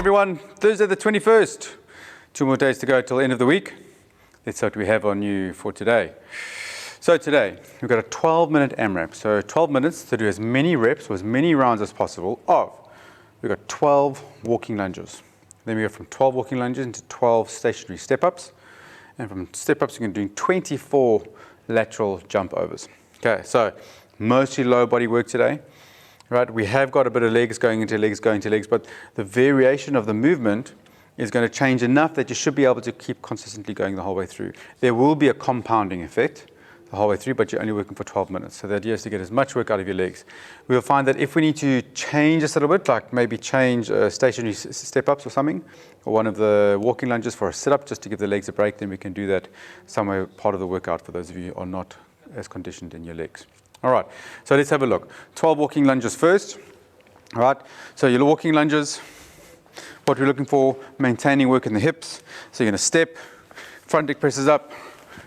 everyone. Thursday the 21st. 2 more days to go till the end of the week. Let's see what we have on you for today. So today, we've got a 12-minute AMRAP. So 12 minutes to do as many reps or as many rounds as possible of, we've got 12 walking lunges. Then we go from 12 walking lunges into 12 stationary step-ups. And from step-ups, we're going to do 24 lateral jump overs. Okay, so mostly lower body work today. Right, we have got a bit of legs going into legs, but the variation of the movement is going to change enough that you should be able to keep consistently going the whole way through. There will be a compounding effect the whole way through, but you're only working for 12 minutes. So the idea is to get as much work out of your legs. We'll find that if we need to change this a little bit, like maybe change stationary step-ups or something, or one of the walking lunges for a sit-up just to give the legs a break, then we can do that somewhere part of the workout for those of you who are not as conditioned in your legs. All right, so let's have a look. 12 walking lunges first. All right, so your walking lunges, what we're looking for, maintaining work in the hips. So you're going to step, front leg presses up,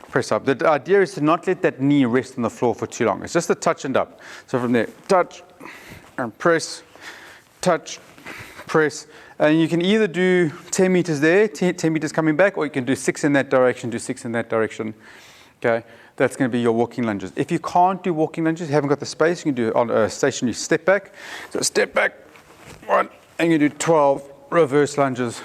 press up. The idea is to not let that knee rest on the floor for too long. It's just a touch and up. So from there, touch and press, touch, press. And you can either do 10 meters there, 10 meters coming back, or you can do 6 in that direction, do 6 in that direction. Okay. That's going to be your walking lunges. If you can't do walking lunges, you haven't got the space, you can do it on a stationary step back. So step back, 1, and you do 12 reverse lunges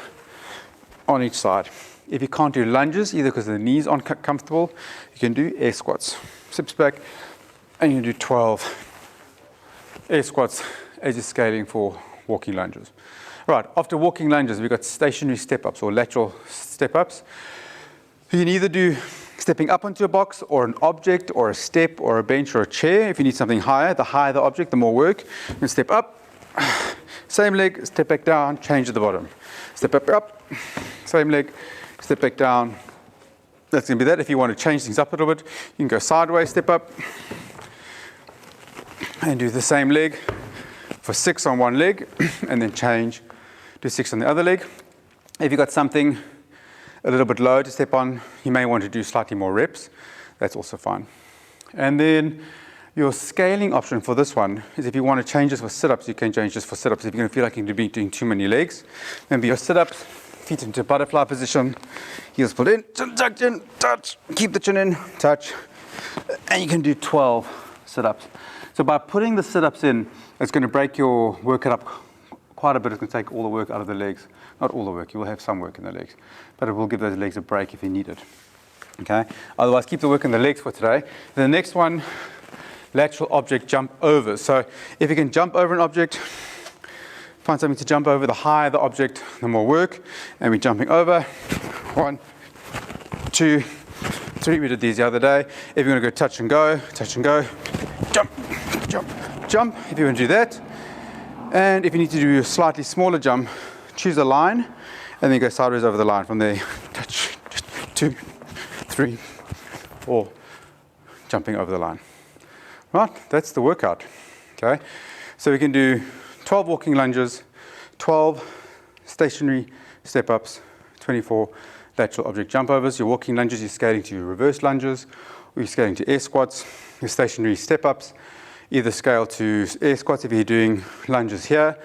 on each side. If you can't do lunges, either because the knees aren't comfortable, you can do air squats. Steps back, and you do 12 air squats as you're scaling for walking lunges. Right, after walking lunges, we've got stationary step-ups or lateral step-ups. You can either do stepping up onto a box or an object or a step or a bench or a chair. If you need something higher, the higher the object, the more work. You can step up, same leg, step back down, change at the bottom. Step up, same leg, step back down. That's going to be that. If you want to change things up a little bit, you can go sideways, step up, and do the same leg for 6 on one leg, and then change, do 6 on the other leg. If you've got something a little bit low to step on, you may want to do slightly more reps. That's also fine. And then your scaling option for this one is if you want to change this for sit-ups, you can change this for sit-ups. If you're going to feel like you're going to be doing too many legs, maybe your sit-ups, feet into butterfly position, heels pulled in, chin tucked in, touch, keep the chin in, touch, and you can do 12 sit-ups. So by putting the sit-ups in, it's going to break your workout up quite a bit. It's going to take all the work out of the legs. Not all the work, you will have some work in the legs, but it will give those legs a break if you need it. Okay? Otherwise, keep the work in the legs for today. The next one, lateral object jump over. So if you can jump over an object, find something to jump over, the higher the object, the more work. And we're jumping over. 1, 2, 3. We did these the other day. If you're going to go touch and go, jump, jump, jump. If you want to do that. And if you need to do a slightly smaller jump, choose a line and then go sideways over the line. From there, touch, 2, 3, 4, jumping over the line. Right, that's the workout. Okay, so we can do 12 walking lunges, 12 stationary step-ups, 24 lateral object jump overs. Your walking lunges, you're scaling to your reverse lunges, or you're scaling to air squats. Your stationary step-ups, either scale to air squats if you're doing lunges here,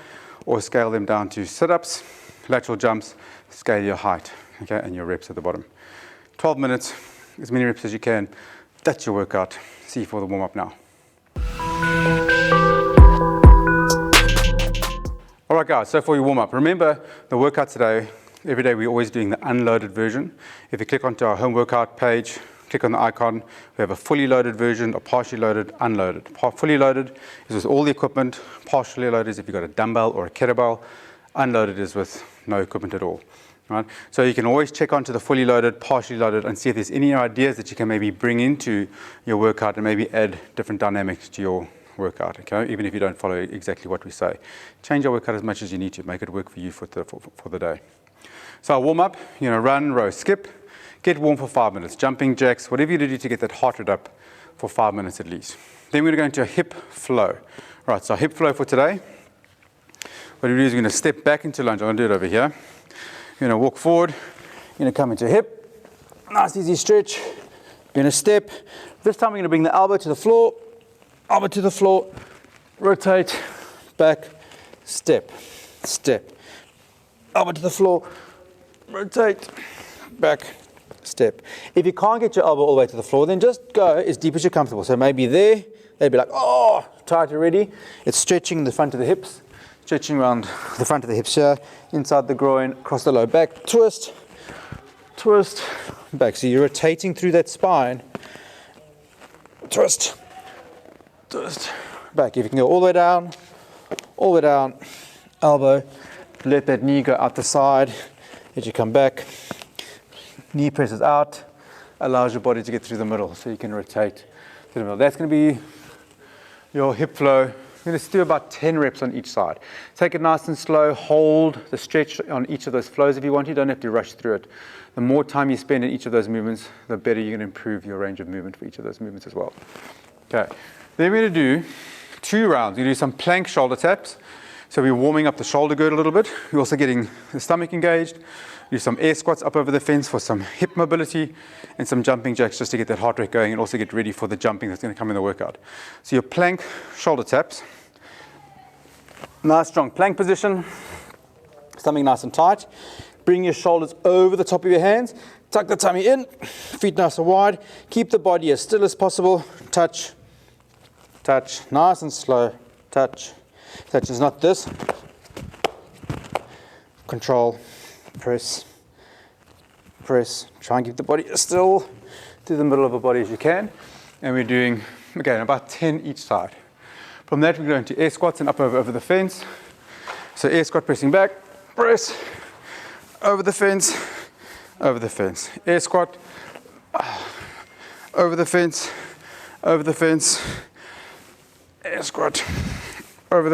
or scale them down to sit-ups, lateral jumps, scale your height, okay, and your reps at the bottom. 12 minutes, as many reps as you can. That's your workout. See you for the warm-up now. All right, guys, so for your warm-up, remember the workout today, every day we're always doing the unloaded version. If you click onto our home workout page, click on the icon, we have a fully loaded version, a partially loaded, unloaded. Fully loaded is with all the equipment. Partially loaded is if you've got a dumbbell or a kettlebell. Unloaded is with no equipment at all. Right? So you can always check onto the fully loaded, partially loaded, and see if there's any ideas that you can maybe bring into your workout and maybe add different dynamics to your workout, okay? Even if you don't follow exactly what we say. Change your workout as much as you need to. Make it work for you for the day. So I'll warm up, run, row, skip. Get warm for 5 minutes, jumping jacks, whatever you do to get that heart rate up for 5 minutes at least. Then we're going to go into a hip flow. Right, so our hip flow for today, what we do is we're going to step back into lunge. I'm going to do it over here. You're going to walk forward, you're going to come into hip, nice easy stretch. You're going to step. This time we're going to bring the elbow to the floor, rotate, back, step, step, elbow to the floor, rotate, back, step. If you can't get your elbow all the way to the floor, then just go as deep as you're comfortable. So maybe there, they'd be like, oh, tight already. It's stretching the front of the hips, stretching around the front of the hips here, inside the groin, across the low back, twist, twist, back. So you're rotating through that spine, twist, twist, back. If you can go all the way down, elbow, let that knee go out the side as you come back. Knee presses out, allows your body to get through the middle, so you can rotate through the middle. That's going to be your hip flow. You're going to do about 10 reps on each side. Take it nice and slow, hold the stretch on each of those flows if you want. You don't have to rush through it. The more time you spend in each of those movements, the better you're going to improve your range of movement for each of those movements as well. Okay, then we're going to do 2 rounds. We're going to do some plank shoulder taps. So we're warming up the shoulder gird a little bit. We're also getting the stomach engaged. Do some air squats up over the fence for some hip mobility, and some jumping jacks just to get that heart rate going and also get ready for the jumping that's going to come in the workout. So your plank shoulder taps. Nice strong plank position. Something nice and tight. Bring your shoulders over the top of your hands. Tuck the tummy in. Feet nice and wide. Keep the body as still as possible. Touch. Touch. Nice and slow. Touch. Touch is not this. Control. Press. Press. Try and keep the body as still through the middle of the body as you can. And we're doing, again, about 10 each side. From that, we're going to air squats and up over the fence. So air squat, pressing back, press, over the fence, air squat, over the fence, air squat, over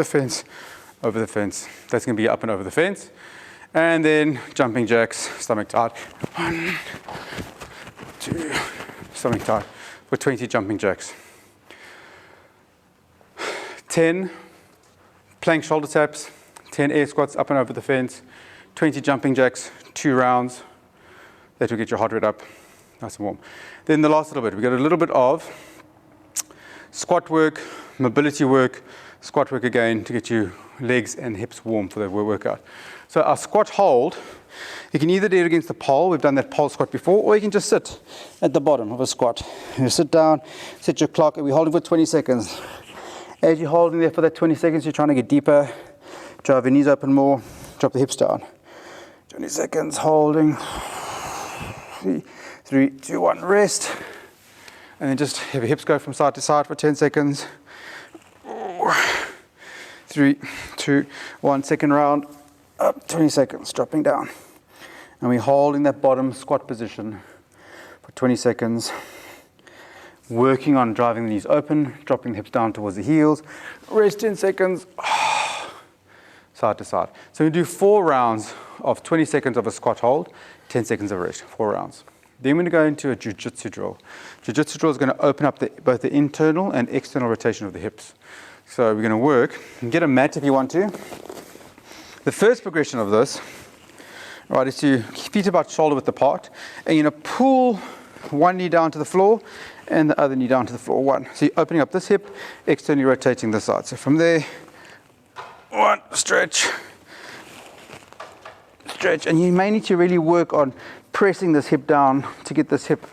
the fence. That's going to be up and over the fence. And then jumping jacks, stomach tight. 1, 2, stomach tight for 20 jumping jacks. 10 plank shoulder taps, 10 air squats up and over the fence, 20 jumping jacks, 2 rounds. That will get your heart rate up, nice and warm. Then the last little bit, we got a little bit of squat work, mobility work, squat work again to get you legs and hips warm for the workout. So our squat hold, you can either do it against the pole, we've done that pole squat before, or you can just sit at the bottom of a squat. You sit down, set your clock, and we're holding for 20 seconds. As you're holding there for that 20 seconds, you're trying to get deeper, drive your knees open more, drop the hips down. 20 seconds, holding. 3, 2, 1, rest. And then just have your hips go from side to side for 10 seconds. 3, 2, 1, second round. Up, 20 seconds, dropping down. And we're holding that bottom squat position for 20 seconds. Working on driving the knees open, dropping the hips down towards the heels. Rest 10 seconds, side to side. So we do 4 rounds of 20 seconds of a squat hold, 10 seconds of rest, 4 rounds. Then we're going to go into a jiu-jitsu drill. Jiu-jitsu drill is going to open up both the internal and external rotation of the hips. So we're going to work, and get a mat if you want to. The first progression of this, right, is to feet about shoulder width apart, and you're going to pull one knee down to the floor and the other knee down to the floor. 1. So you're opening up this hip, externally rotating this side. So from there, 1, stretch, stretch. And you may need to really work on pressing this hip down to get this hip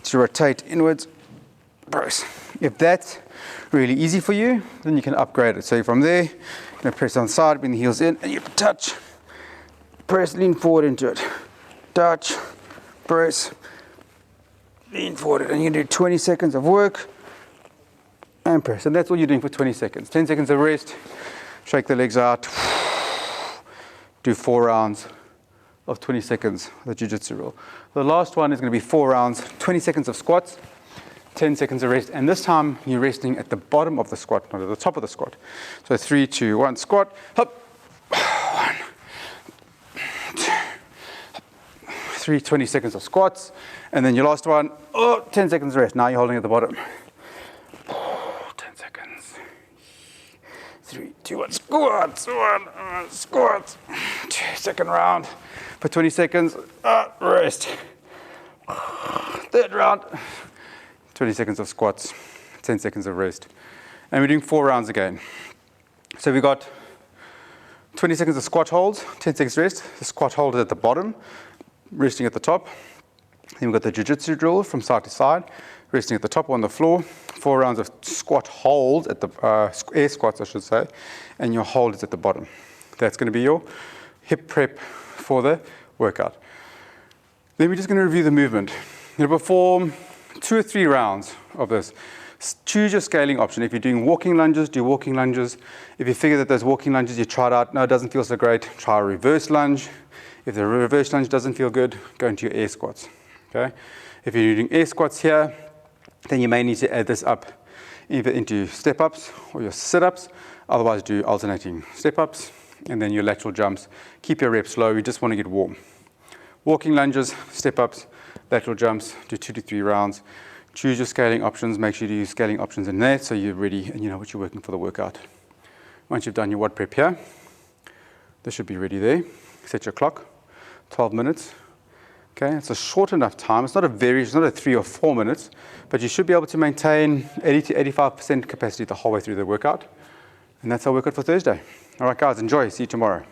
to rotate inwards. Press. If that's really easy for you, then you can upgrade it. So from there, you're going to press on the side, bring the heels in, and you touch, press, lean forward into it. Touch, press, lean forward, and you can do 20 seconds of work and press. And that's all you're doing for 20 seconds. 10 seconds of rest, shake the legs out, do 4 rounds of 20 seconds of the jiu-jitsu roll. The last one is going to be 4 rounds, 20 seconds of squats, 10 seconds of rest, and this time you're resting at the bottom of the squat, not at the top of the squat. So 3, 2, 1, squat, hop, 1, 2, 3, 20 seconds of squats, and then your last one, 10 seconds rest. Now you're holding at the bottom. 10 seconds. 3, 2, 1, squats, squats. Second round for 20 seconds, rest. Third round. 20 seconds of squats, 10 seconds of rest. And we're doing 4 rounds again. So we got 20 seconds of squat holds, 10 seconds rest. The squat hold is at the bottom, resting at the top. Then we've got the jiu-jitsu drill from side to side, resting at the top on the floor. 4 rounds of squat holds at the air squats, I should say, and your hold is at the bottom. That's going to be your hip prep for the workout. Then we're just going to review the movement. You'll perform 2 or 3 rounds of this. Choose your scaling option. If you're doing walking lunges, do walking lunges. If you figure that those walking lunges you tried out, no, it doesn't feel so great, try a reverse lunge. If the reverse lunge doesn't feel good, go into your air squats. Okay? If you're doing air squats here, then you may need to add this up either into step-ups or your sit-ups. Otherwise, do alternating step-ups and then your lateral jumps. Keep your reps low. You just want to get warm. Walking lunges, step-ups, lateral jumps, do 2 to 3 rounds. Choose your scaling options. Make sure you use scaling options in there so you're ready and you know what you're working for the workout. Once you've done your WOD prep here, this should be ready there. Set your clock, 12 minutes. Okay, it's a short enough time. It's not a 3 or 4 minutes, but you should be able to maintain 80 to 85% capacity the whole way through the workout. And that's our workout for Thursday. All right, guys, enjoy. See you tomorrow.